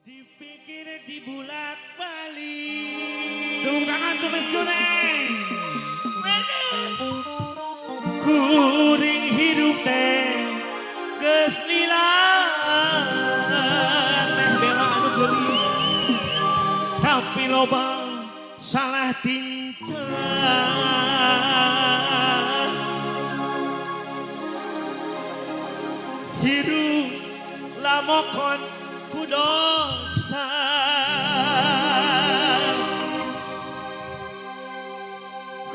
Dipikir di bulak balik. Tepuk tangan untuk Mas Juneng. Kuring hidup teh geus lila. Teh bela anu geulis. Tapi loba salah tinta. Hirup lamokon ku dosa.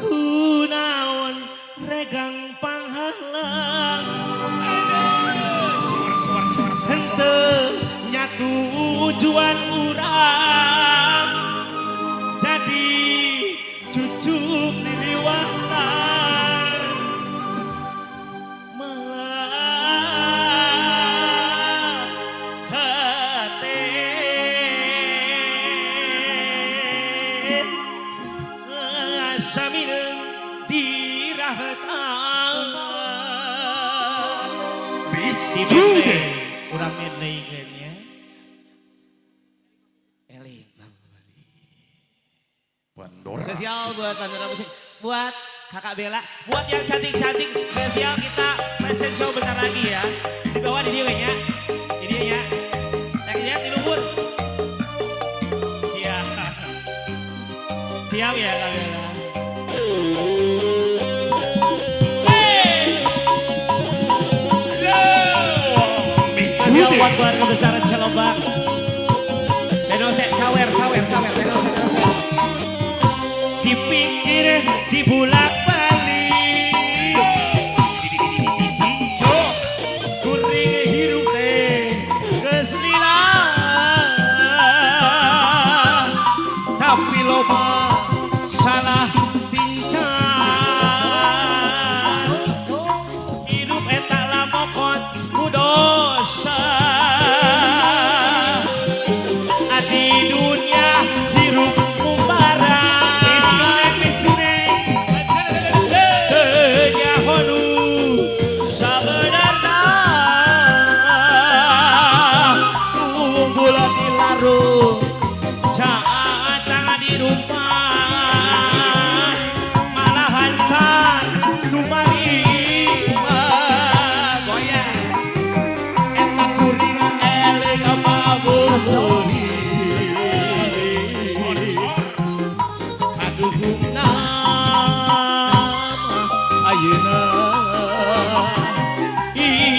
Kunaon regang panghalang. Henteu nya tujuan urang jadi cucuk liliwatan malah hate samineun dirahatan bisi mende urang mende nya eling Pandora spesial buat Pandora Musik, buat Kakak Bella, buat yang cantik-cantik spesial kita fashion show bentar lagi ya. Di bawah di dia nya. Di dia nya. Yang lihat di luhur. Siap. Siap ya Kak Bella. Spesial buat keluarga besar Celobak. Denose sawer. Denose. Dipikir di bulak balik. Kuring hirup teh geus lila. Tapi loba salah tincan. Hirup eta lamokot ku dosa. Adi dunia hirup mumbara.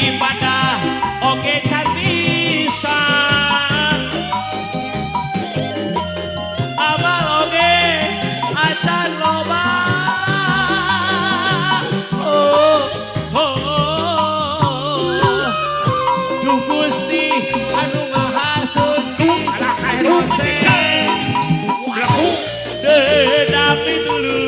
Ibadah oke can pisan, amal oge acan loba. Duh Gusti anu maha suci dose dedami dulu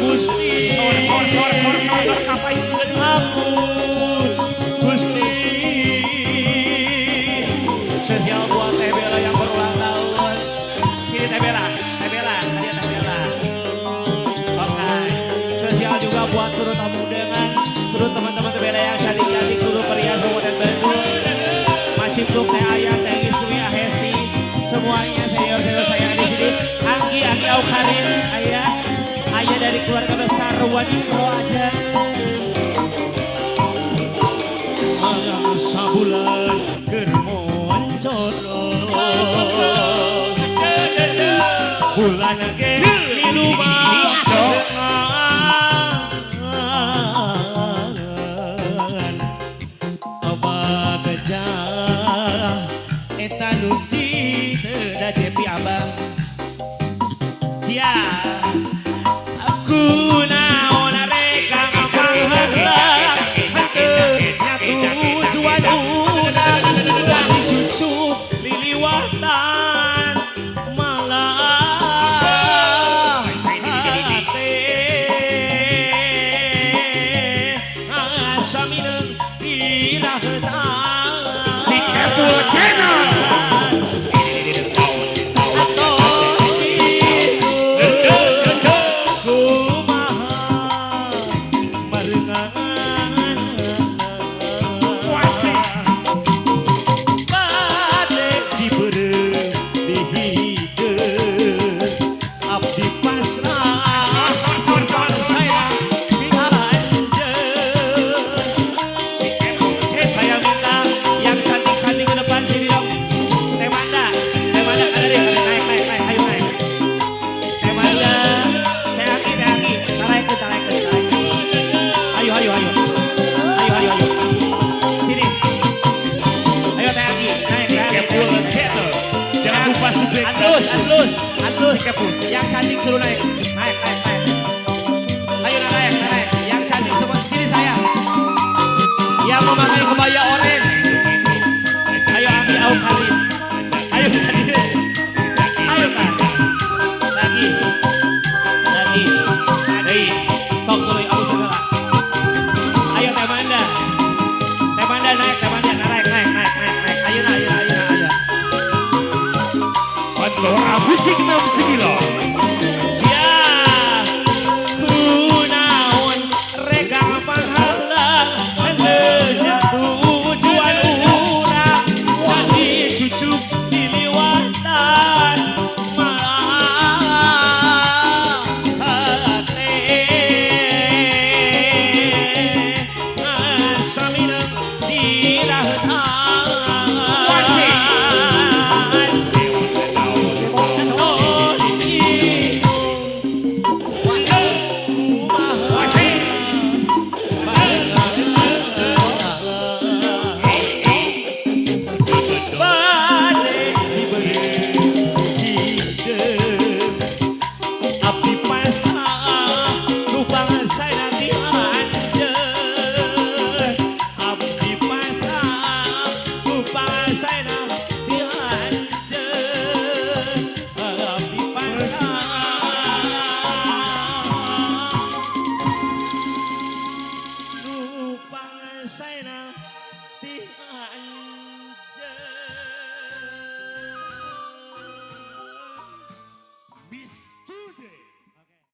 Gusti, ampun Gusti. Spesial buat Teh Bella yang berulang tahun. Sini Teh Bella, hadiah Teh Bella. Oke, spesial juga buat seluruh tamu undangan, seluruh teman-teman Teh Bella yang cantik-cantik, seluruh perias Kabupaten Bandung. Macip Tuk, Teh Ayah, Teh Iswi, Hesti, semuanya senior saya di sini. Anggi Aukarin, Ayah dari keluarga besar Wadi Pro aja. Ayam sabulan germon corong. Bulan ge lumah dengan abah gajah eta nu di teu jepi abang. Siap. Kunaon regang panghalang. Henteu nya tujuan urang jadi cucuk liliwatan malah suruh naik. Naik, naik, naik. Ayo naik, naik. Yang cantik semua sini saya. Yang memakai kebaya oranye. Ayo ambil au kali. Ayo kali. Ayo kan. Lagi. Lagi. Lagi. Sok tuh aku segala. Ayo Teh Manda. Teh Manda naik, Teh Manda naik, naik, naik, naik, naik. Ayo, ayo, ayo, ayo. Pandora Musik 69. Saya